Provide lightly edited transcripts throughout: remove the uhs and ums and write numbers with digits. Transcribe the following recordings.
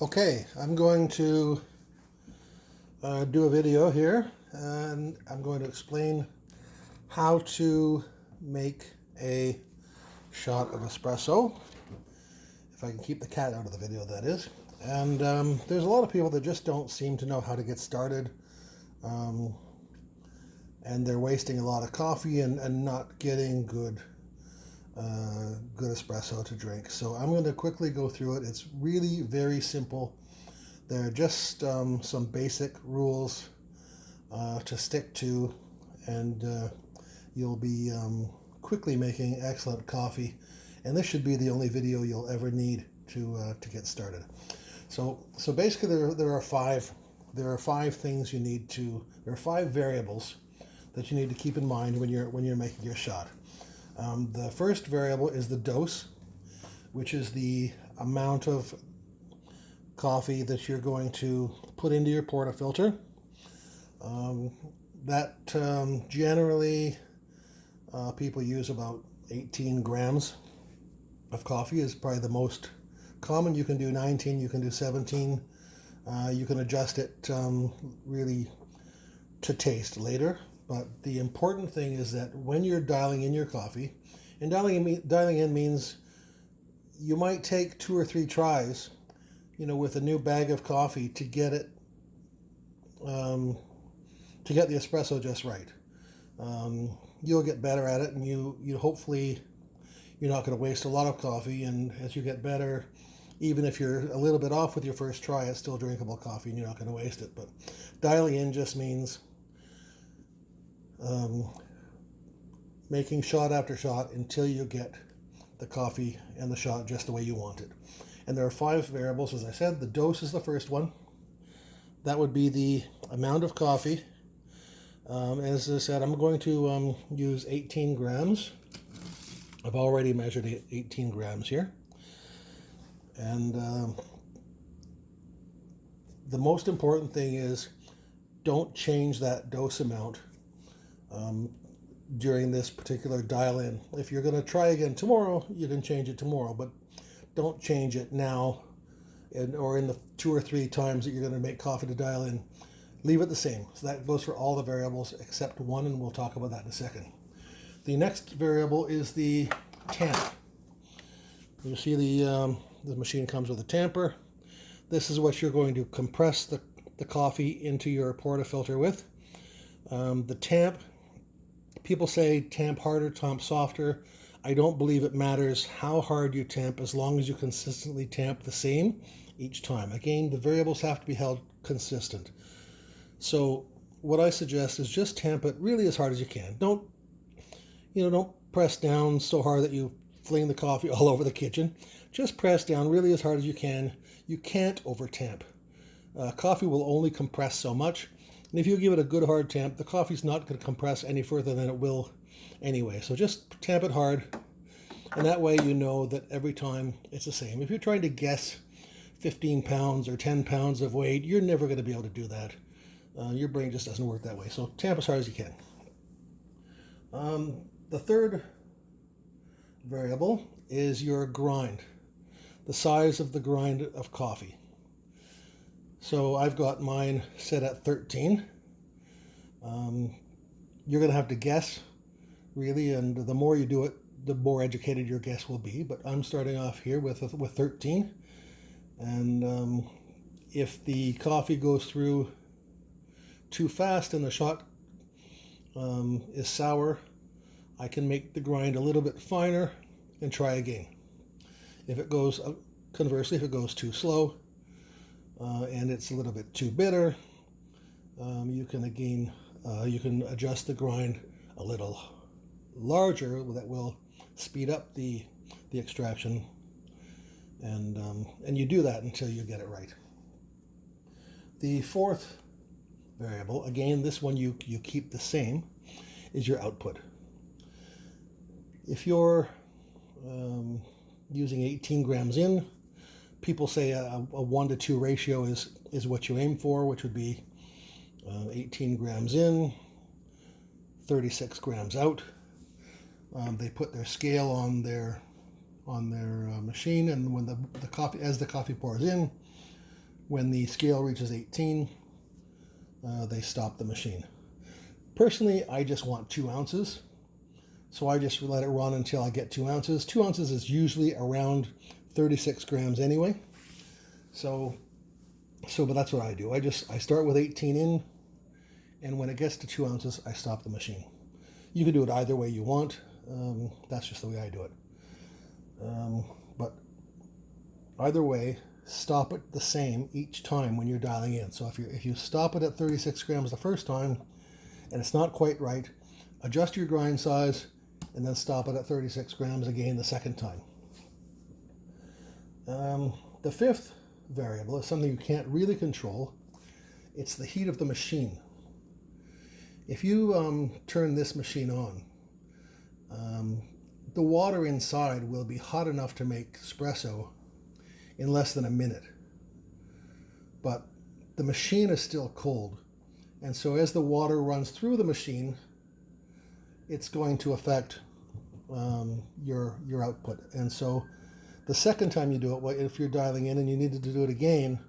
Okay, I'm going to do a video here, and I'm going to explain how to make a shot of espresso. If I can keep the cat out of the video, that is. And there's a lot of people that just don't seem to know how to get started, and they're wasting a lot of coffee and not getting good espresso to drink. So I'm going to quickly go through it. It's really very simple. There are just some basic rules to stick to, and you'll be quickly making excellent coffee. And this should be the only video you'll ever need to get started. So basically, there are five things you need to. There are five variables that you need to keep in mind when you're making your shot. The first variable is the dose, which is the amount of coffee that you're going to put into your portafilter. Generally people use about 18 grams of coffee is probably the most common. You can do 19, you can do 17. You can adjust it really to taste later. But the important thing is that when you're dialing in your coffee, and dialing in means you might take 2 or 3 tries, with a new bag of coffee to get it, to get the espresso just right. You'll get better at it, and you hopefully you're not going to waste a lot of coffee. And as you get better, even if you're a little bit off with your first try, it's still drinkable coffee, and you're not going to waste it. But dialing in just means making shot after shot until you get the coffee and the shot just the way you want it. And there are 5 variables, as I said. The dose is the first one. That would be the amount of coffee. As I said, I'm going to use 18 grams. I've already measured 18 grams here. And the most important thing is don't change that dose amount during this particular dial-in. If you're going to try again tomorrow, you can change it tomorrow, but don't change it now or in the 2 or 3 times that you're going to make coffee to dial in. Leave it the same. So that goes for all the variables except one, and we'll talk about that in a second. The next variable is the tamp. You see the machine comes with a tamper. This is what you're going to compress the coffee into your portafilter with. The tamp, people say tamp harder, tamp softer. I don't believe it matters how hard you tamp as long as you consistently tamp the same each time. Again, the variables have to be held consistent. So what I suggest is just tamp it really as hard as you can. Don't press down so hard that you fling the coffee all over the kitchen. Just press down really as hard as you can. You can't over tamp. Coffee will only compress so much. And if you give it a good hard tamp, the coffee's not going to compress any further than it will anyway. So just tamp it hard, and that way you know that every time it's the same. If you're trying to guess 15 pounds or 10 pounds of weight, you're never going to be able to do that. Your brain just doesn't work that way. So tamp as hard as you can. The third variable is your grind, the size of the grind of coffee. So I've got mine set at 13. You're going to have to guess, really, and the more you do it, the more educated your guess will be. But I'm starting off here with 13. And if the coffee goes through too fast and the shot is sour, I can make the grind a little bit finer and try again. If it goes, conversely, if it goes too slow and it's a little bit too bitter, you can adjust the grind a little larger. That will speed up the extraction, and you do that until you get it right. The fourth variable, again, this one you keep the same, is your output. If you're using 18 grams in, people say a 1-to-2 ratio is what you aim for, which would be 18 grams in, 36 grams out. They put their scale on their machine, and when the coffee pours in, When the scale reaches 18, they stop the machine. Personally, I just want 2 ounces. So I just let it run until I get 2 ounces. 2 ounces is usually around 36 grams anyway. But that's what I do. I start with 18 in, and when it gets to 2 ounces, I stop the machine. You can do it either way you want. That's just the way I do it. But either way, stop it the same each time when you're dialing in. So if you stop it at 36 grams the first time, and it's not quite right, adjust your grind size, and then stop it at 36 grams again the second time. The fifth variable is something you can't really control. It's the heat of the machine. If you turn this machine on, the water inside will be hot enough to make espresso in less than a minute. But the machine is still cold. And so as the water runs through the machine, it's going to affect your output. And so the second time you do it, if you're dialing in and you needed to do it again,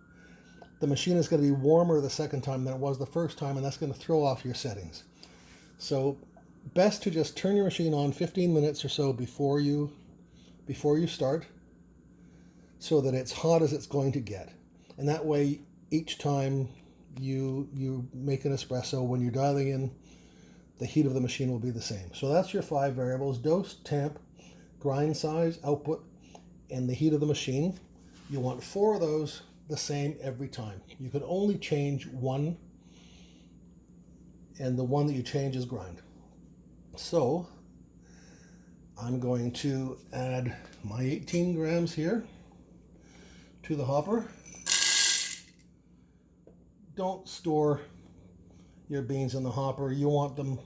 the machine is going to be warmer the second time than it was the first time, and that's going to throw off your settings. So best to just turn your machine on 15 minutes or so before you start, so that it's hot as it's going to get. And that way, each time you make an espresso, when you're dialing in, the heat of the machine will be the same. So that's your 5 variables: dose, tamp, grind size, output, and the heat of the machine. You want 4 of those the same every time. You can only change one, and the one that you change is grind. So I'm going to add my 18 grams here to the hopper. Don't store your beans in the hopper. You want them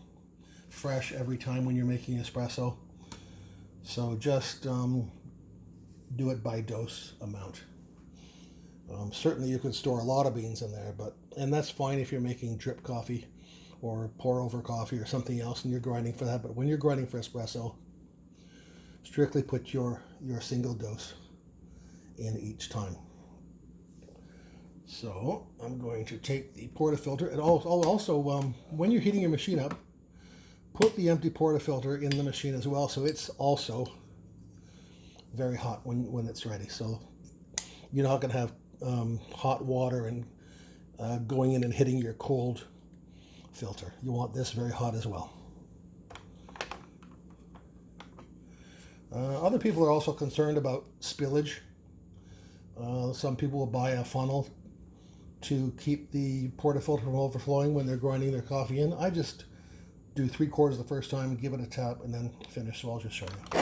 fresh every time when you're making espresso. So just do it by dose amount. Certainly you could store a lot of beans in there, and that's fine if you're making drip coffee or pour over coffee or something else and you're grinding for that. But when you're grinding for espresso, strictly put your single dose in each time. So I'm going to take the portafilter, and also when you're heating your machine up, put the empty portafilter in the machine as well, so it's also very hot when it's ready. So you're not going to have hot water and going in and hitting your cold filter. You want this very hot as well. Other people are also concerned about spillage. Some people will buy a funnel to keep the portafilter from overflowing when they're grinding their coffee in. I just do 3/4 the first time, give it a tap, and then finish. So I'll just show you.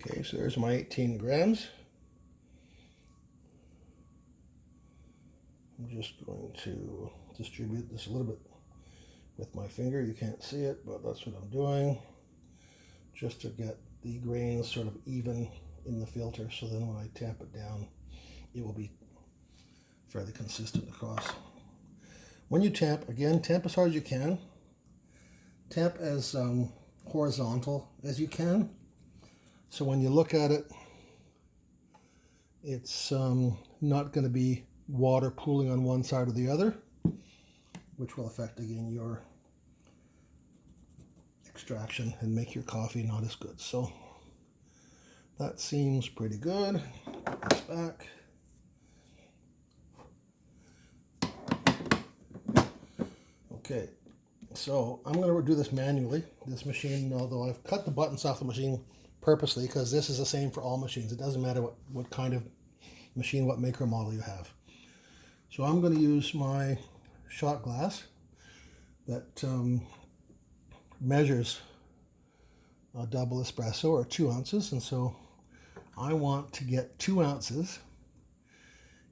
Okay, so there's my 18 grams. I'm just going to distribute this a little bit with my finger. You can't see it, but that's what I'm doing, just to get the grains sort of even in the filter, so then when I tap it down, it will be fairly consistent across. When you tamp, again, tamp as hard as you can. Tamp as horizontal as you can. So when you look at it, it's not going to be water pooling on one side or the other, which will affect, again, your extraction and make your coffee not as good. So that seems pretty good. Put this back. Okay, so I'm going to do this manually. This machine, although I've cut the buttons off the machine purposely, because this is the same for all machines. It doesn't matter what kind of machine, what maker model you have. So I'm going to use my shot glass that measures a double espresso, or 2 ounces, and so I want to get 2 ounces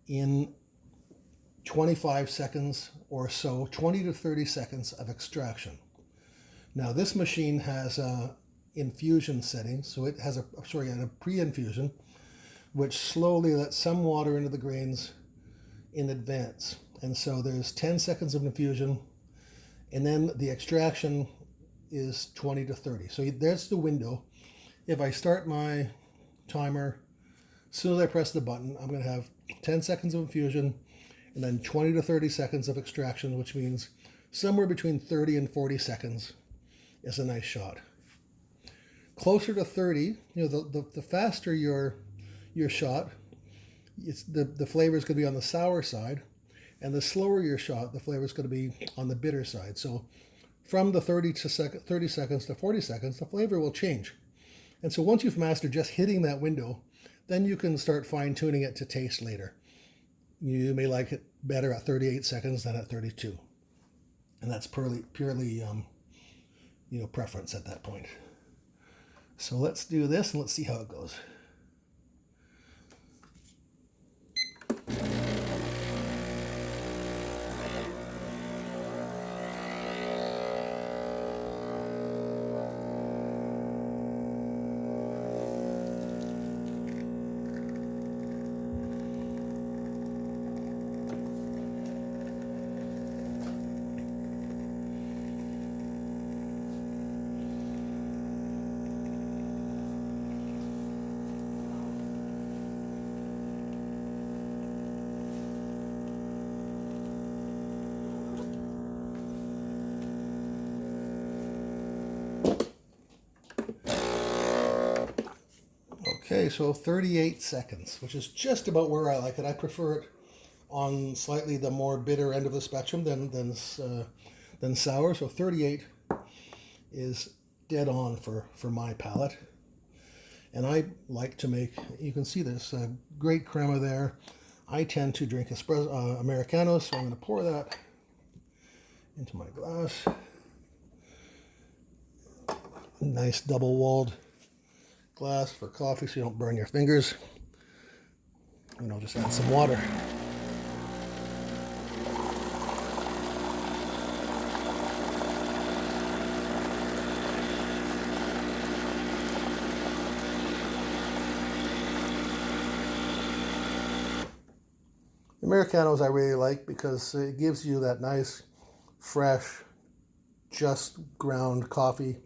in 25 seconds or so, 20 to 30 seconds of extraction. Now this machine has a infusion setting, so it has a pre-infusion, which slowly lets some water into the grains in advance. And so there's 10 seconds of infusion, and then the extraction is 20 to 30. So there's the window. If I start my timer, as soon as I press the button, I'm going to have 10 seconds of infusion and then 20 to 30 seconds of extraction, which means somewhere between 30 and 40 seconds is a nice shot. Closer to 30, the faster your shot, the flavor is going to be on the sour side, and the slower your shot, the flavor is going to be on the bitter side. So from the 30 seconds to 40 seconds, the flavor will change. And so once you've mastered just hitting that window, then you can start fine-tuning it to taste later. You may like it better at 38 seconds than at 32. And that's purely preference at that point. So let's do this and let's see how it goes. Okay, so 38 seconds, which is just about where I like it. I prefer it on slightly the more bitter end of the spectrum than sour. So 38 is dead on for my palate. And I like to make, you can see there's a great crema there. I tend to drink espresso, Americanos, so I'm going to pour that into my glass. Nice double-walled glass for coffee so you don't burn your fingers. And I'll just add some water. Americanos I really like because it gives you that nice, fresh, just ground coffee,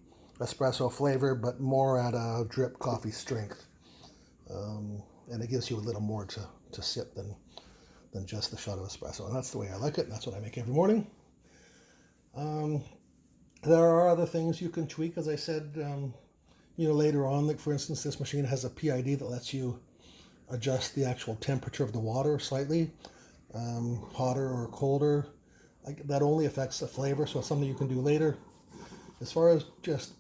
espresso flavor, but more at a drip coffee strength. And it gives you a little more to sip than just the shot of espresso. And that's the way I like it. That's what I make every morning. There are other things you can tweak, as I said, later on. Like for instance, this machine has a PID that lets you adjust the actual temperature of the water slightly, hotter or colder. That only affects the flavor, so it's something you can do later. As far as just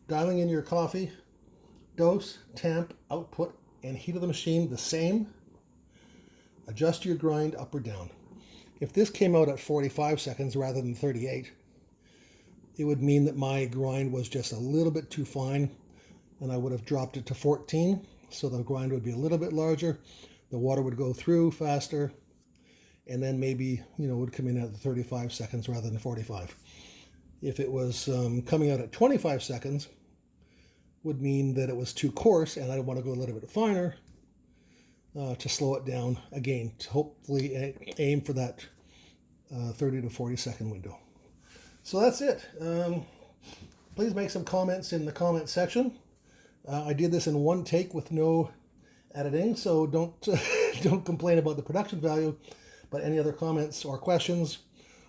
dialing in your coffee, dose, tamp, output, and heat of the machine the same. Adjust your grind up or down. If this came out at 45 seconds rather than 38, it would mean that my grind was just a little bit too fine, and I would have dropped it to 14, so the grind would be a little bit larger, the water would go through faster, and then maybe, would come in at 35 seconds rather than 45. If it was coming out at 25 seconds, would mean that it was too coarse, and I want to go a little bit finer to slow it down again, to hopefully aim for that 30 to 40 second window. So that's it. Please make some comments in the comment section. I did this in one take with no editing, so don't don't complain about the production value, but any other comments or questions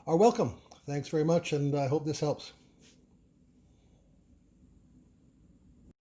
are welcome. Thanks very much, and I hope this helps.